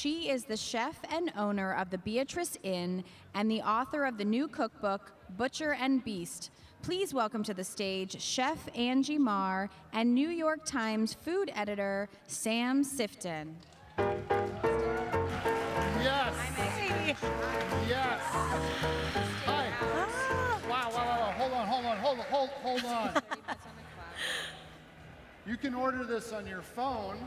She is the chef and owner of the Beatrice Inn and the author of the new cookbook, Butcher and Beast. Please welcome to the stage Chef Angie Mar and New York Times food editor, Sam Sifton. Yes. Hey. Yes. Hi. Wow. Hold on. You can order this on your phone,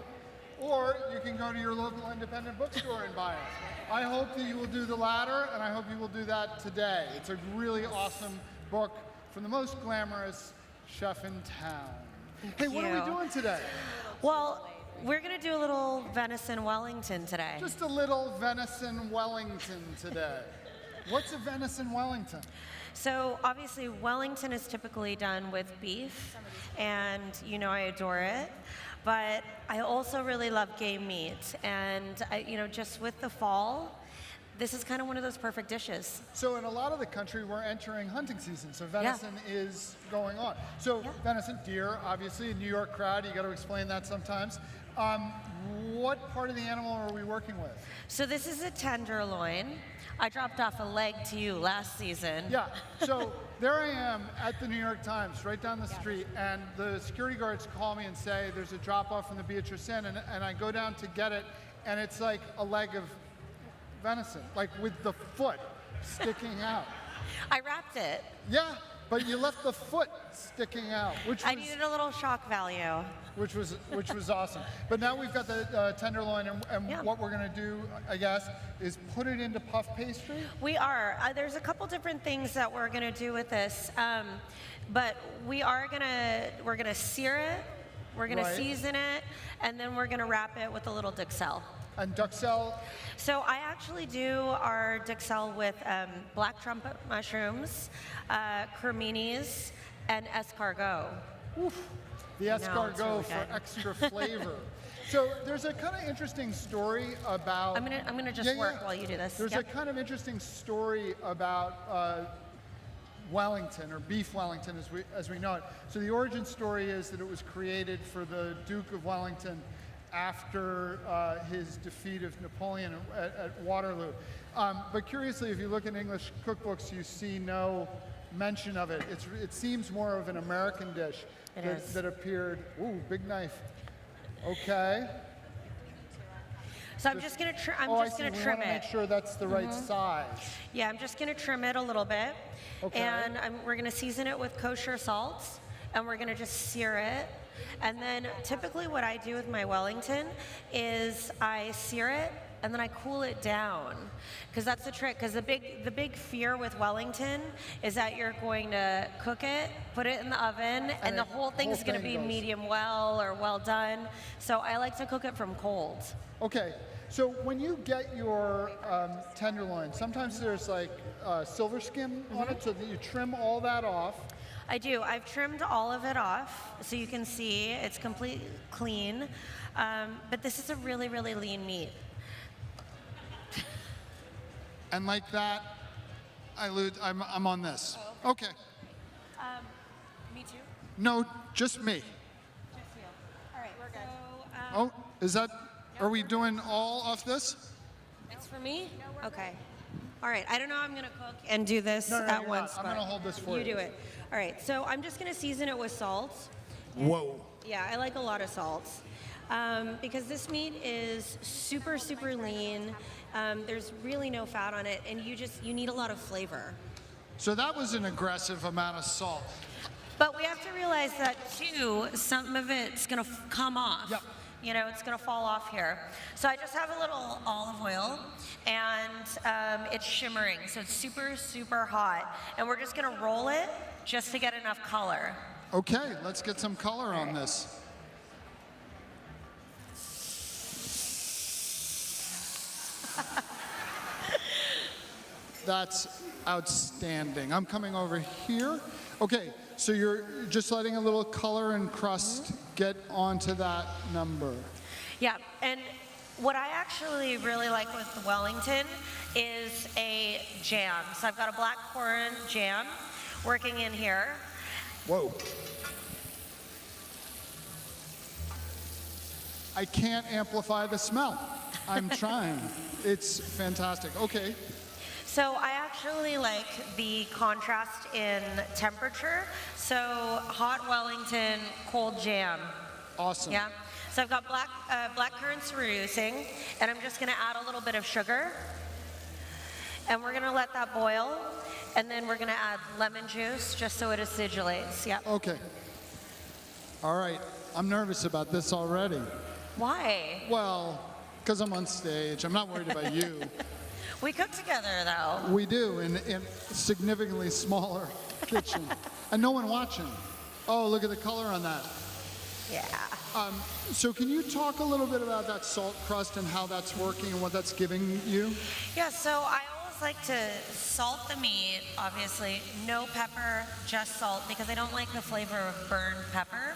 or you can go to your local independent bookstore and buy it. I hope that you will do the latter, and I hope you will do that today. It's a really awesome book from the most glamorous chef in town. Hey, what are we doing today? Well, we're going to do a little Venison Wellington today. Just a little Venison Wellington today. What's a Venison Wellington? So obviously Wellington is typically done with beef, and you know I adore it. But I also really love game meat, and just with the fall, this is kind of one of those perfect dishes. So in a lot of the country, we're entering hunting season, so venison is going on. So venison, deer, obviously, a New York crowd, you got to explain that sometimes. What part of the animal are we working with? So this is a tenderloin. I dropped off a leg to you last season. Yeah, so there I am at the New York Times, right down the street, and the security guards call me and say there's a drop-off from the Beatrice Inn, and I go down to get it, and it's like a leg of venison, like with the foot sticking out. I wrapped it. Yeah, but you left the foot sticking out, which was, I needed a little shock value. Which was awesome. But now we've got the tenderloin, and what we're going to do, I guess, is put it into puff pastry. We are. There's a couple different things that we're going to do with this, but we're going to sear it, we're going to season it, and then we're going to wrap it with a little duxelle. And duxelle? So I actually do our duxelle with black trumpet mushrooms, creminis, and escargot. Oof. The escargot really for extra flavor. So there's a kind of interesting story about. I'm gonna just work while you do this. There's a kind of interesting story about Wellington, or beef Wellington as we know it. So the origin story is that it was created for the Duke of Wellington after his defeat of Napoleon at Waterloo. But curiously, if you look in English cookbooks, you see no mention of it. It seems more of an American dish that appeared. Ooh, big knife. Okay. So I'm just gonna trim we it. want to make sure that's the right size. Yeah, I'm just gonna trim it a little bit. Okay. And we're gonna season it with kosher salt, and we're gonna just sear it. And then typically what I do with my Wellington is I sear it and then I cool it down, because that's the trick. Because the big fear with Wellington is that you're going to cook it, put it in the oven, and the whole thing's going to be medium well or well done. So I like to cook it from cold. Okay. So when you get your tenderloin, sometimes there's like silver skin on it, so that you trim all that off. I do. I've trimmed all of it off, so you can see it's completely clean. But this is a really, really lean meat. And like that, I'm on this. Okay. Me too? No, just me. Just you. All right, we're good. Oh, is that, are we doing all off this? It's for me? Okay. All right, I don't know how I'm going to cook and do this No, at once. I'm going to hold this for you. You do it. All right, so I'm just going to season it with salt. Whoa. Yeah, I like a lot of salt. Because this meat is super, super lean. There's really no fat on it, and you need a lot of flavor. So that was an aggressive amount of salt. But we have to realize that too, some of it's gonna come off. Yep. You know, it's gonna fall off here. So I just have a little olive oil, and it's shimmering, so it's super, super hot. And we're just gonna roll it just to get enough color. Okay, let's get some color on this. That's outstanding. I'm coming over here. Okay, so you're just letting a little color and crust get onto that number. Yeah, and what I actually really like with the Wellington is a jam. So I've got a blackcurrant jam working in here. Whoa. I can't amplify the smell. I'm trying. It's fantastic. Okay. So I actually like the contrast in temperature. So hot Wellington, cold jam. Awesome. Yeah. So I've got black currants reducing, and I'm just going to add a little bit of sugar. And we're going to let that boil, and then we're going to add lemon juice just so it acidulates. Yeah. Okay. All right. I'm nervous about this already. Why? Well, because I'm on stage. I'm not worried about you. We cook together, though. We do in a significantly smaller kitchen. And no one watching. Oh, look at the color on that. Yeah. So can you talk a little bit about that salt crust and how that's working and what that's giving you? Yeah, so I always like to salt the meat, obviously. No pepper, just salt, because I don't like the flavor of burned pepper.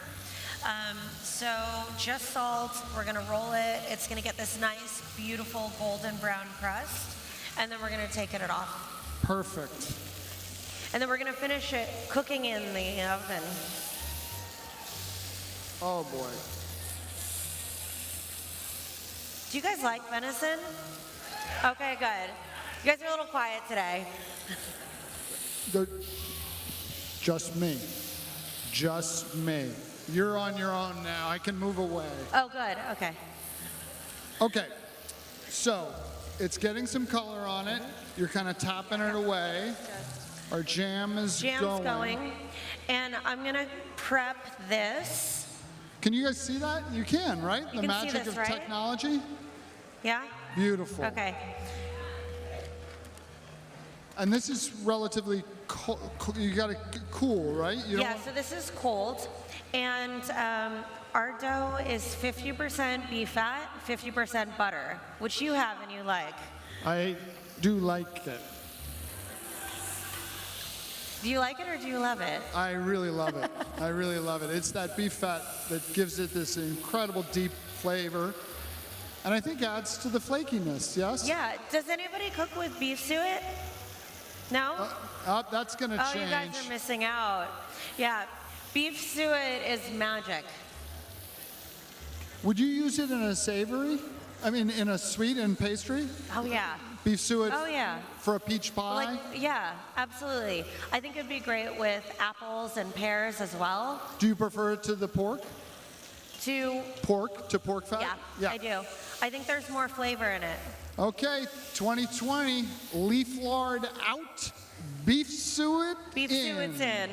So just salt, we're gonna roll it. It's gonna get this nice, beautiful golden brown crust, and then we're gonna take it off. Perfect. And then we're gonna finish it cooking in the oven. Oh boy. Do you guys like venison? Okay, good. You guys are a little quiet today. Just me. Just me. You're on your own now. I can move away. Oh, good, okay. Okay. So, it's getting some color on it. You're kind of tapping it away. Our jam is Jam's going. And I'm gonna prep this. Can you guys see that? You can, right? You the can see magic this, of right? technology? Yeah? Beautiful. Okay. And this is relatively you got to cool, right? You don't Yeah, so this is cold. And our dough is 50% beef fat, 50% butter, which you have and you like. I do like it. Do you like it or do you love it? I really love it. I really love it. It's that beef fat that gives it this incredible deep flavor. And I think adds to the flakiness, yes? Yeah. Does anybody cook with beef suet? No? That's going to Oh, change. you guys are missing out. Yeah. Beef suet is magic. Would you use it in a savory? I mean, in a sweet and pastry? Oh, yeah. Beef suet Oh, yeah. for a peach pie? Like, yeah, absolutely. I think it'd be great with apples and pears as well. Do you prefer it to the pork? To pork fat? Yeah, I do. I think there's more flavor in it. Okay, 2020, leaf lard out, beef suet Beef in. suet's in.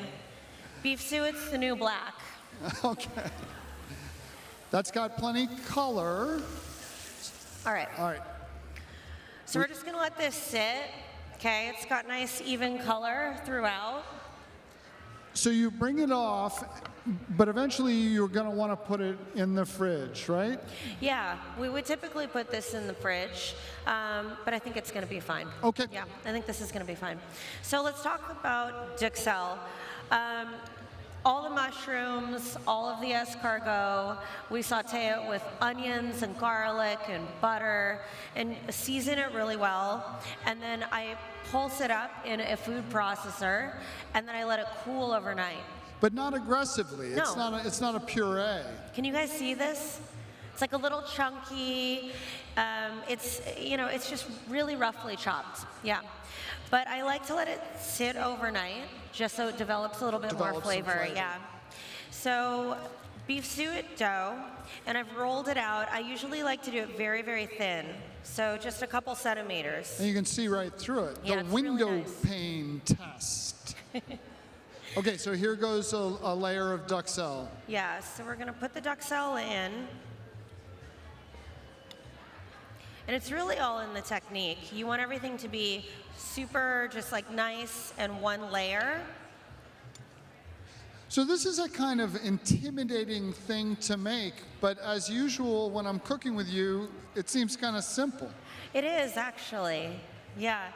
Beef suet's the new black. Okay. That's got plenty color. All right. All right. So we're just gonna let this sit. Okay, it's got nice even color throughout. So you bring it off, but eventually you're going to want to put it in the fridge, right? Yeah, we would typically put this in the fridge, but I think it's going to be fine. Okay. Yeah, I think this is going to be fine. So let's talk about duxelle. All the mushrooms, all of the escargot, we saute it with onions and garlic and butter and season it really well. And then I pulse it up in a food processor and then I let it cool overnight. But not aggressively. No. It's not a puree. Can you guys see this? It's like a little chunky. It's just really roughly chopped. Yeah. But I like to let it sit overnight just so it develops a little bit more flavor. Yeah. So beef suet dough, and I've rolled it out. I usually like to do it very, very thin. So just a couple centimeters. And you can see right through it. Yeah, The it's really window nice. pane test. Okay, so here goes a layer of duxelle. Yeah, so we're gonna put the duxelle in. And it's really all in the technique. You want everything to be super just like nice and one layer. So this is a kind of intimidating thing to make, but as usual, when I'm cooking with you, it seems kind of simple. It is actually, yeah.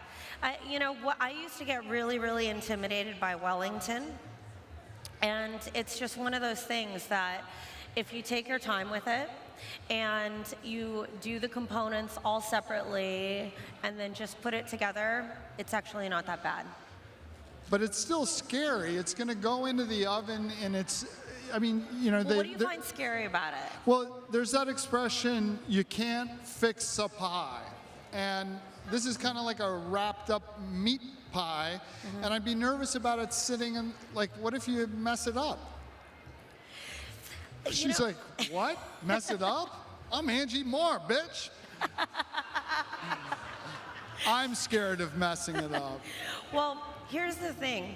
I used to get really, really intimidated by Wellington. And it's just one of those things that if you take your time with it and you do the components all separately and then just put it together, it's actually not that bad. But it's still scary. It's going to go into the oven, and I mean, you know, Well, what do you find scary about it? well, there's that expression, you can't fix a pie. And this is kind of like a wrapped up meat pie. And I'd be nervous about it sitting in, like, what if you mess it up? She's like, what? Mess it up? I'm Angie Mar, bitch. I'm scared of messing it up. Well, here's the thing.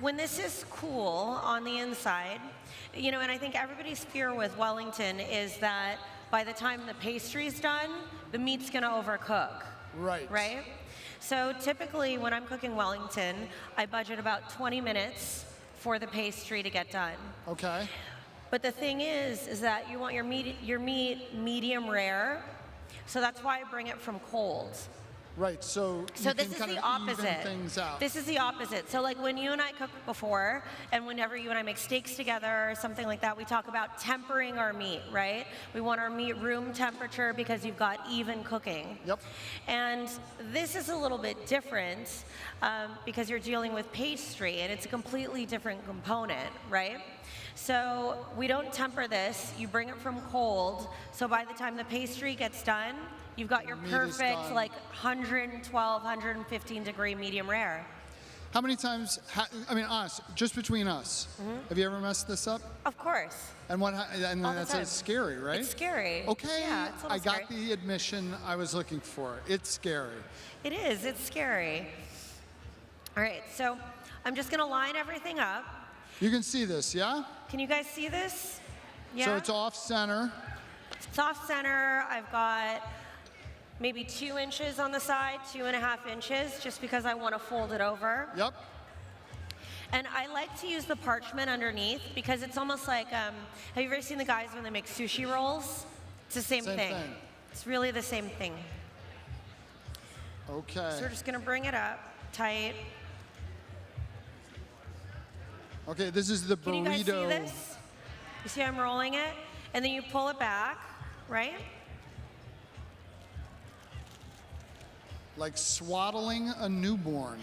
When this is cool on the inside, you know, and I think everybody's fear with Wellington is that by the time the pastry's done, the meat's gonna overcook. Right. Right? So typically when I'm cooking Wellington, I budget about 20 minutes for the pastry to get done. Okay. But the thing is that you want your meat medium rare, so that's why I bring it from cold. Right, so So you this can is kind the of opposite. even things out. This is the opposite. So like when you and I cooked before, and whenever you and I make steaks together or something like that, we talk about tempering our meat, right? We want our meat room temperature because you've got even cooking. Yep. And this is a little bit different because you're dealing with pastry, and it's a completely different component, right? So we don't temper this. You bring it from cold. So by the time the pastry gets done, you've got your Meat is perfect, done. like 112, 115 degree medium rare. How many times, I mean, honest, just between us, have you ever messed this up? Of course. And and All the that's time. it's scary, right? It's scary. Okay, Yeah, it's a little I got scary. the admission I was looking for. It's scary. It is. It's scary. All right, so I'm just going to line everything up. You can see this, yeah? Can you guys see this? Yeah? So it's off center. It's off center. I've got maybe 2 inches on the side, 2.5 inches, just because I want to fold it over. Yep. And I like to use the parchment underneath because it's almost like, have you ever seen the guys when they make sushi rolls? It's the same thing. It's really the same thing. Okay. So we're just gonna bring it up tight. Okay, this is the Can burrito. you guys see this? You see I'm rolling it? And then you pull it back, right? Like swaddling a newborn.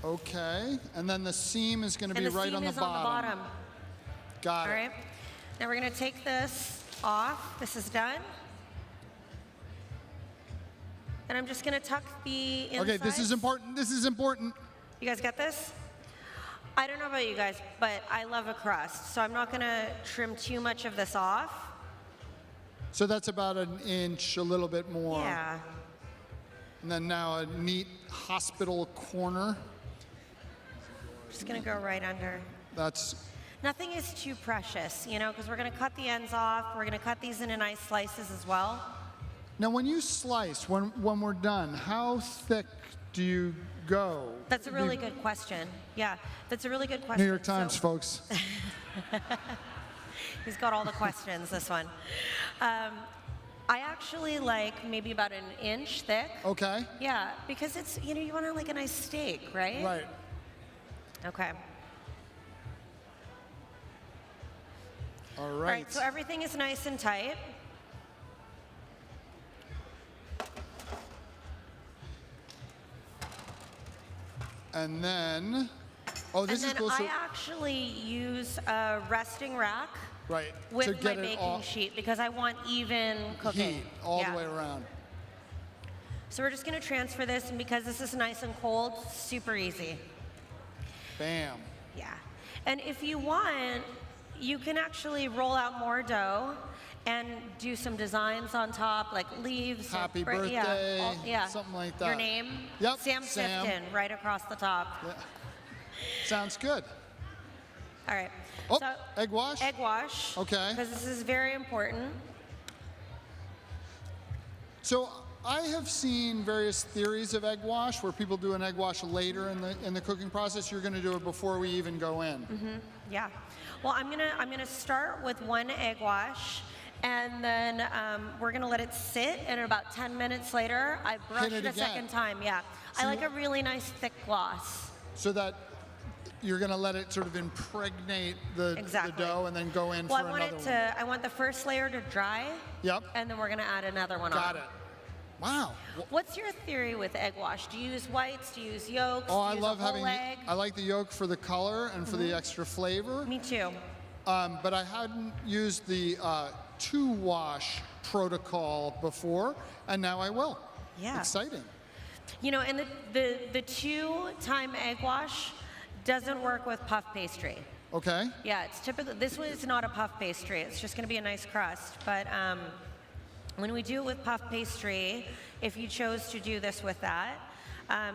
Okay, and then the seam is going to be And the right seam on the is on the bottom. Got All it. right. Now we're gonna take this off. This is done. And I'm just gonna tuck the inside. Okay, this is important. This is important. You guys get this? I don't know about you guys, but I love a crust, so I'm not gonna trim too much of this off. So that's about 1 inch, a little bit more. Yeah. And then now a neat hospital corner. Just gonna go right under. That's Nothing is too precious, you know, because we're gonna cut the ends off. We're gonna cut these into nice slices as well. now when you slice, when we're done, how thick do you go? That's a really good question. Yeah, that's a really good question. New York Times, So- folks. He's got all the questions, this one. I actually like maybe about 1 inch thick. Okay. Yeah, because it's, you know, you want to like a nice steak, right? Right. Okay. All All right. right, so everything is nice and tight. And then, oh, this And is then cool. So, I actually use a resting rack right. with to my get it baking all sheet because I want even cooking. heat all Yeah. the way around. So we're just gonna transfer this, and because this is nice and cold, super easy. Bam. Yeah. And if you want, you can actually roll out more dough and do some designs on top, like leaves. or Happy yeah, birthday, something like Your that. name? Yep, Sam Sam. Sifton, right across the top. Yeah. Sounds good. All right. Oh, So, egg wash? egg wash. Okay. Because this is very important. So I have seen various theories of egg wash where people do an egg wash later in the cooking process. You're going to do it before we even go in. Yeah. Well, I'm gonna start with 1 egg wash, and then we're gonna let it sit, and about 10 minutes later, I brush Hit it it a again. second time. Yeah. So I like you- a really nice thick gloss. So that you're going to let it sort of impregnate the Exactly. dough and then go in Well, for I want another it one. to. I want the first layer to dry. Yep. And then we're gonna add another one on. Got it. Wow. What's your theory with egg wash? Do you use whites? Do you use yolks? Oh, do I you love use a whole having. egg? I like the yolk for the color and for the extra flavor. Me too. But I hadn't used the two-wash protocol before, and now I will. Yeah. Exciting. You know, and the 2-time egg wash doesn't work with puff pastry. Okay. Yeah, it's typically, this one is not a puff pastry. It's just going to be a nice crust. But when we do it with puff pastry, if you chose to do this with that,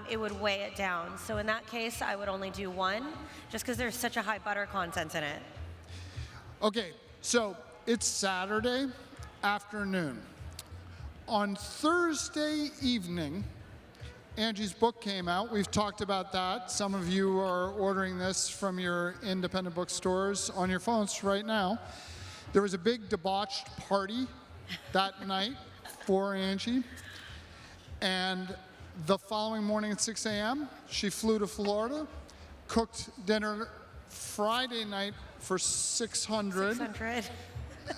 it would weigh it down. So in that case, I would only do 1, just because there's such a high butter content in it. Okay, so it's Saturday afternoon. On Thursday evening, Angie's book came out. We've talked about that. Some of you are ordering this from your independent bookstores on your phones right now. There was a big debauched party that night for Angie. And the following morning at 6 a.m., she flew to Florida, cooked dinner Friday night for 600,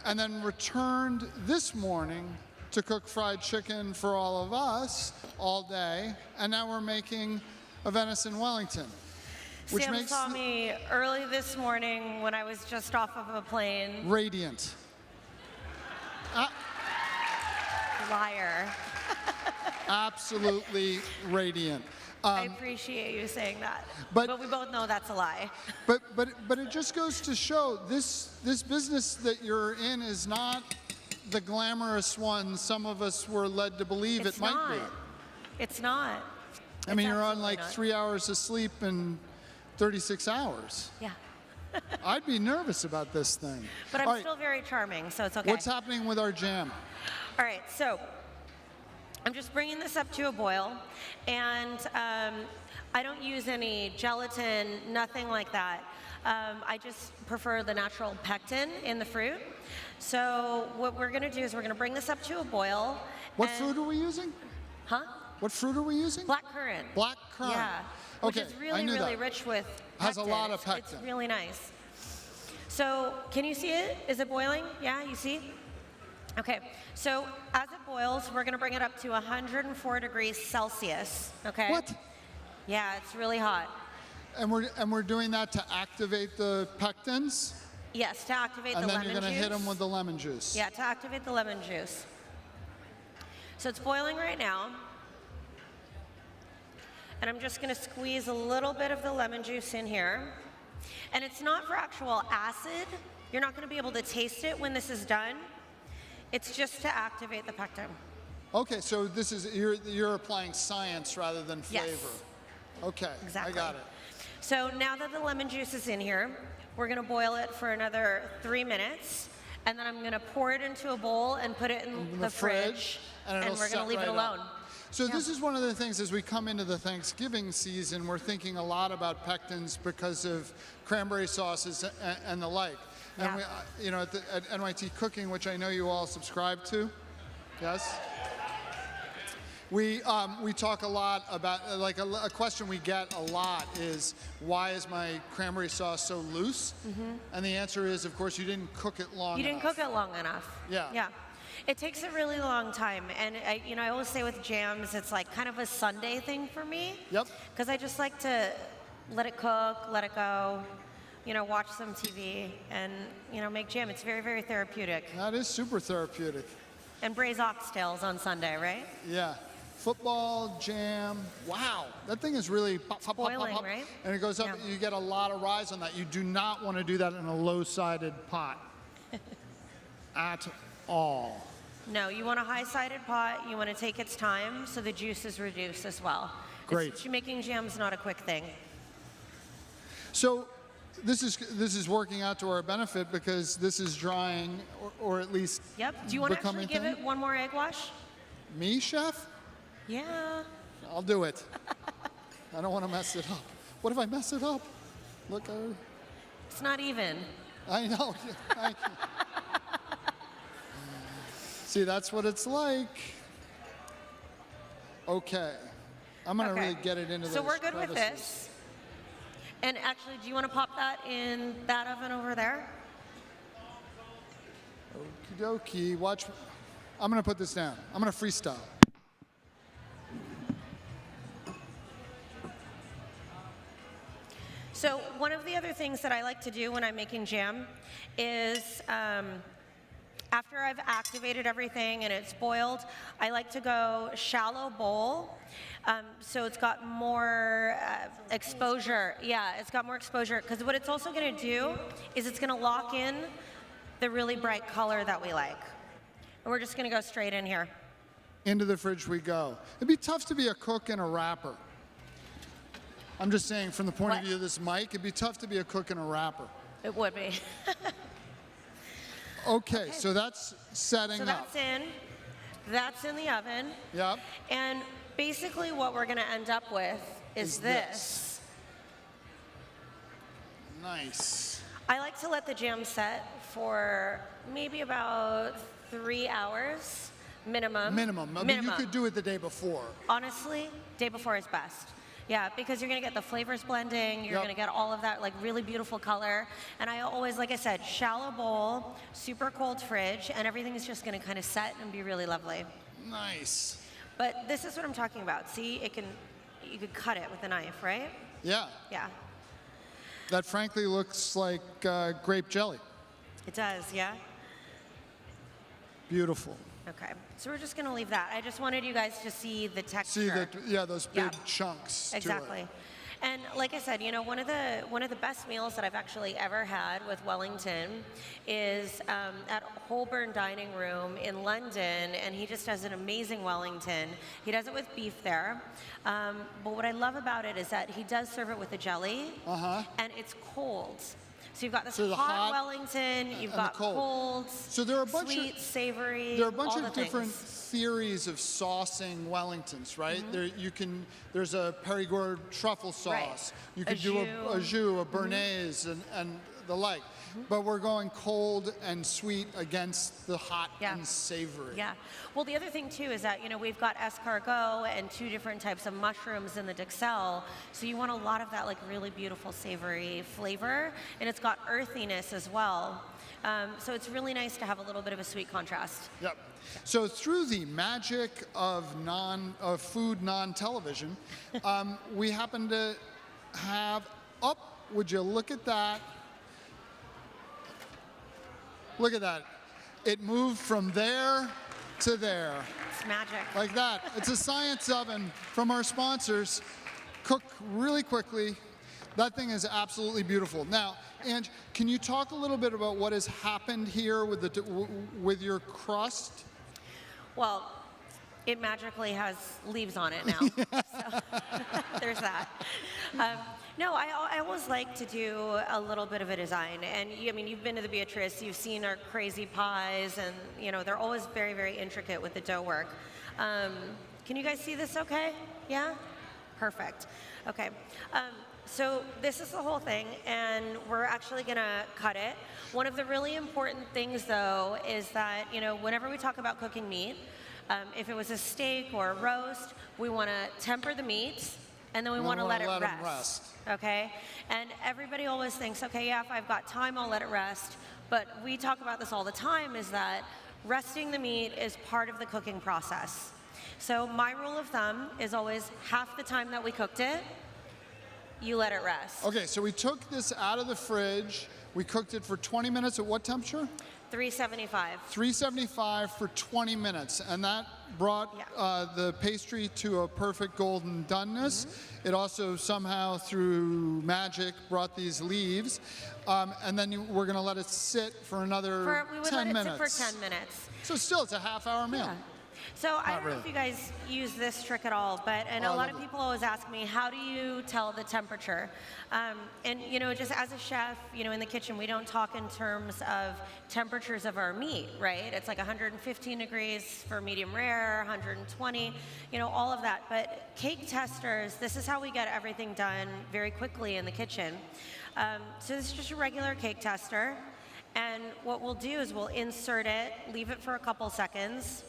and then returned this morning to cook fried chicken for all of us all day, and now we're making a Venison Wellington. Which Sam makes saw me early this morning when I was just off of a plane. Radiant. Liar. Absolutely radiant. I appreciate you saying that. but we both know that's a lie. But it just goes to show this business that you're in is not the glamorous one some of us were led to believe it might be. It's not. I mean, It's you're on absolutely like not. 3 hours of sleep in 36 hours. Yeah. I'd be nervous about this thing. But I'm All right, still very charming, so it's okay. what's happening with our jam? All right, so I'm just bringing this up to a boil, and I don't use any gelatin, nothing like that. I just prefer the natural pectin in the fruit. So what we're gonna do is we're gonna bring this up to a boil. What and- fruit are we using? Huh? What fruit are we using? Black currant. Black currant. Yeah. Okay, Which is I really, knew really that. rich with Has a pectin. lot of It's pectin. really nice. So can you see it? Is it boiling? Yeah, you see? Okay, so as it boils, we're gonna bring it up to 104 degrees Celsius, okay? What? Yeah, it's really hot. And we're doing that to activate the pectins, Yes, to activate and the then lemon you're going to juice. hit them with the lemon juice. Yeah, to activate the lemon juice. So it's boiling right now. And I'm just gonna squeeze a little bit of the lemon juice in here. And it's not for actual acid. You're not gonna be able to taste it when this is done. It's just to activate the pectin. Okay, so this is you're applying science rather than flavor. Yes. Okay, Exactly. I got it. So now that the lemon juice is in here, we're gonna boil it for another 3 minutes, and then I'm gonna pour it into a bowl and put it in the fridge, and and it'll we're gonna set leave it right up. alone. So Yeah. this is one of the things as we come into the Thanksgiving season, we're thinking a lot about pectins because of cranberry sauces and the like. And Yeah. we, at NYT Cooking, which I know you all subscribe to, yes? We talk a lot about, like a question we get a lot is, why is my cranberry sauce so loose? And the answer is, of course, you didn't cook it long You enough. didn't cook it long enough. Yeah. Yeah. It takes a really long time, and I always say with jams, it's like kind of a Sunday thing for me. Yep. Because I just like to let it cook, let it go, watch some TV, and make jam. It's very, very therapeutic. That is super therapeutic. And braise oxtails on Sunday, right? Yeah. Football, jam. Wow. That thing is really pop, pop, pop, Boiling, pop, right? And it goes up. Yeah. You get a lot of rise on that. You do not want to do that in a low-sided pot at all. No, you want a high-sided pot. You want to take its time so the juice is reduced as well. Great. Making jam's not a quick thing. So this is working out to our benefit because this is drying, or at least Yep. Do you want to actually becoming give thin. it one more egg wash? Me, chef? Yeah. I'll do it. I don't want to mess it up. What if I mess it up? Look, It's not even. I know. Thank you. See, that's what it's like. Okay. I'm going to really get it into So those we're good with crevices. this. And actually, do you want to pop that in that oven over there? Okie dokie. Watch. I'm going to put this down. I'm going to freestyle. one of the other things that I like to do when I'm making jam is after I've activated everything and it's boiled, I like to go shallow bowl. So it's got more exposure. Yeah, it's got more exposure. Because what it's also going to do is it's going to lock in the really bright color that we like. And we're just going to go straight in here. Into the fridge we go. It'd be tough to be a cook and a rapper. I'm just saying, from the point of view of this mic, it'd be tough to be a cook and a rapper. It would be. Okay, so that's setting So up. that's in. That's in the oven. Yep. And basically what we're going to end up with is this. Nice. I like to let the jam set for maybe about 3 hours minimum. Minimum. I mean, you could do it the day before. Honestly, day before is best. Yeah, because you're going to get the flavors blending, you're going to get all of that like really beautiful color. And I always, like I said, shallow bowl, super cold fridge, and everything is just going to kind of set and be really lovely. Nice. But this is what I'm talking about. See, you could cut it with a knife, right? Yeah. Yeah. That frankly looks like grape jelly. It does, yeah? Beautiful. Okay, so we're just gonna leave that. I just wanted you guys to see the texture. See that? Yeah, those big chunks. Exactly. To it. And like I said, you know, one of the best meals that I've actually ever had with Wellington is at Holborn Dining Room in London, and he just does an amazing Wellington. He does it with beef there, but what I love about it is that he does serve it with a jelly, and it's cold. So you've got this hot Wellington, you've got colds, so there are a bunch sweet, savory, there are a bunch all of the different things. theories of saucing Wellingtons, right? There's a Perigord truffle sauce. You could do a jus, a béarnaise, and the like. But we're going cold and sweet against the hot and savory. Yeah. Well, the other thing too is that, you know, we've got escargot and 2 different types of mushrooms in the duxelle. So you want a lot of that like really beautiful savory flavor, and it's got earthiness as well. So it's really nice to have a little bit of a sweet contrast. Yep. So through the magic of food non-television, we happen to have, would you look at that? Look at that. It moved from there to there. It's magic. Like that. It's a science oven from our sponsors. Cook really quickly. That thing is absolutely beautiful. Now, Ange, can you talk a little bit about what has happened here with your crust? Well, it magically has leaves on it now. So there's that. No, I always like to do a little bit of a design. And I mean, you've been to the Beatrice, you've seen our crazy pies, and you know, they're always very, very intricate with the dough work. Can you guys see this okay? Yeah? Perfect. Okay. So this is the whole thing, and we're actually gonna cut it. One of the really important things though is that, you know, whenever we talk about cooking meat, if it was a steak or a roast, we wanna temper the meats, and then we want to let it rest. Okay? And everybody always thinks, okay, yeah, if I've got time, I'll let it rest. But we talk about this all the time, is that resting the meat is part of the cooking process. So my rule of thumb is always half the time that we cooked it, you let it rest. Okay, so we took this out of the fridge. We cooked it for 20 minutes at what temperature? 375. 375 for 20 minutes, and that brought the pastry to a perfect golden doneness. It also somehow, through magic, brought these leaves, and then we're going to let it sit for another 10 minutes. Sit for 10 minutes. So still, it's a half-hour meal. Yeah. So I don't know if you guys use this trick at all, but a lot of people always ask me, how do you tell the temperature? And you know, just as a chef, you know, in the kitchen, we don't talk in terms of temperatures of our meat, right? It's like 115 degrees for medium rare, 120, you know, all of that. But cake testers, this is how we get everything done very quickly in the kitchen. So this is just a regular cake tester. And what we'll do is we'll insert it, leave it for a couple seconds,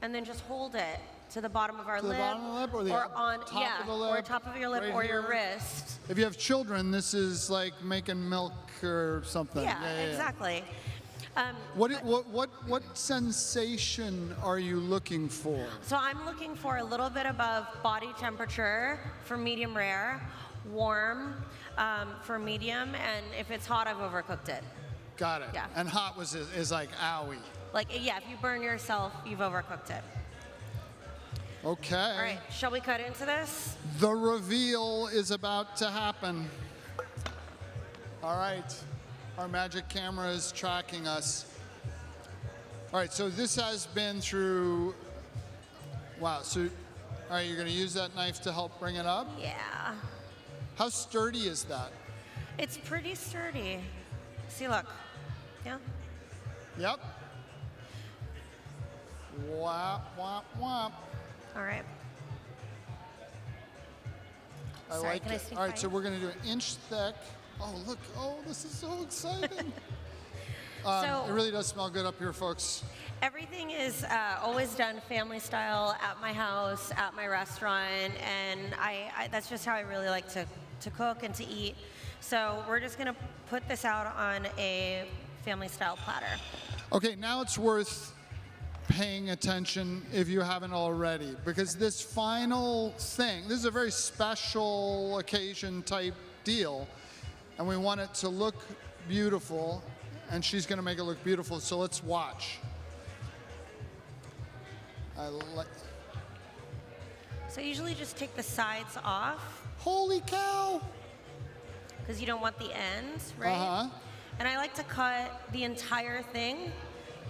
and then just hold it to the bottom of our lip, or on top of the lip, or top of your lip, right or your here. wrist. If you have children, this is like making milk or something. Yeah, exactly. What sensation are you looking for? So I'm looking for a little bit above body temperature for medium rare, warm for medium, and if it's hot, I've overcooked it. Got it. Yeah. And hot is like owie. Like, yeah, if you burn yourself, you've overcooked it. Okay. All right, shall we cut into this? The reveal is about to happen. All right. Our magic camera is tracking us. All right, so this has been through, wow, so, all right, you're gonna use that knife to help bring it up? Yeah. How sturdy is that? It's pretty sturdy. See, look. Yeah. Yep. Whop, whop, whop. All right. I Sorry, like can I it. sneak All right, by so you? we're gonna do an inch thick. Oh, look, oh, this is so exciting. So- it really does smell good up here, folks. Everything is always done family style at my house, at my restaurant, and I that's just how I really like to cook and to eat. So we're just gonna put this out on a family style platter. Okay, now it's worth paying attention if you haven't already, because this final thing, this is a very special occasion type deal, and we want it to look beautiful, and she's gonna make it look beautiful, so let's watch. So usually just take the sides off, Holy cow! because you don't want the ends, right? Uh-huh. And I like to cut the entire thing,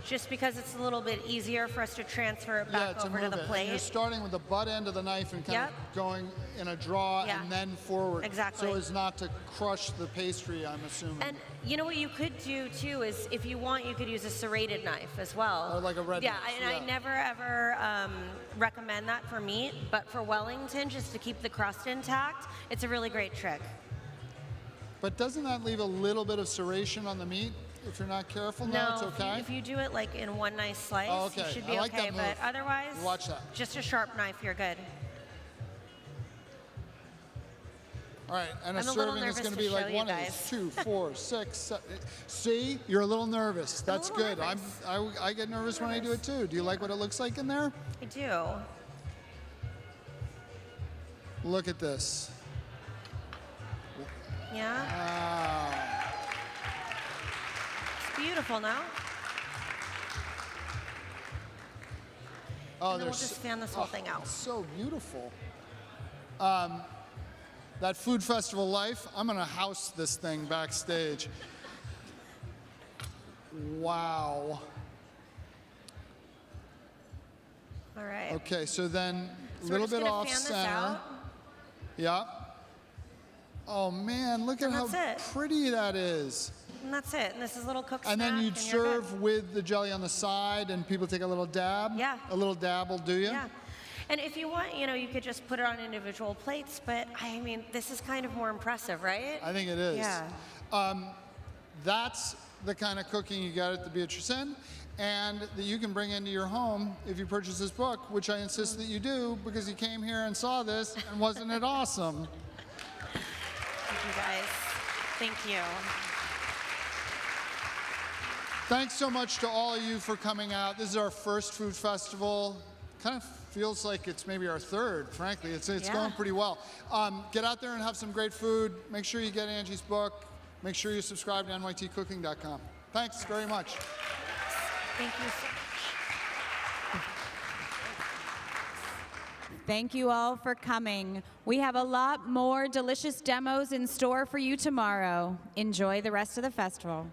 just because it's a little bit easier for us to transfer it back over to move the it. And plate. you're starting with the butt end of the knife and kind Yep. of going in a draw Yeah. and then forward. Exactly. So as not to crush the pastry, I'm assuming. And you know what you could do too is, if you want, you could use a serrated knife as well. Or like a red yeah, knife, and I yeah. never ever recommend that for meat, but for Wellington, just to keep the crust intact, it's a really great trick. But doesn't that leave a little bit of serration on the meat if you're not careful? No, it's okay. if you do it like in one nice slice, Oh, okay. you should be I like okay. that But move. otherwise, Watch that. just a sharp knife, you're good. All right, and a I'm a little serving is nervous going to to be like show you one of guys. these, 2, 4, 6, 7. See, you're a little nervous. That's little good. nervous. I get nervous when I do it too. Do you like what it looks like in there? I do. Look at this. Yeah, Wow. it's beautiful now. Oh, And then we'll there's just fan this whole thing out. It's so beautiful. That food festival life, I'm gonna house this thing backstage. Wow. All right. Okay, so then a So little we're just bit gonna off fan this center. out. Yeah. Oh man, look at And how that's it. pretty that is. And that's it. And this is a little cooked And then snack, you'd and you're good. serve with the jelly on the side, and people take a little dab. Yeah. A little dab will do you. Yeah. And if you want, you could just put it on individual plates, but I mean, this is kind of more impressive, right? I think it is. Yeah. That's the kind of cooking you got at the Beatrice Inn, and that you can bring into your home if you purchase this book, which I insist that you do because you came here and saw this, and wasn't it awesome? Thank you guys. Thank you. Thanks so much to all of you for coming out. This is our first food festival. Kind of feels like it's maybe our third, frankly. It's Yeah. going pretty well. Get out there and have some great food. Make sure you get Angie's book. Make sure you subscribe to nytcooking.com. Thanks very much. Thank you so much. Thank you all for coming. We have a lot more delicious demos in store for you tomorrow. Enjoy the rest of the festival.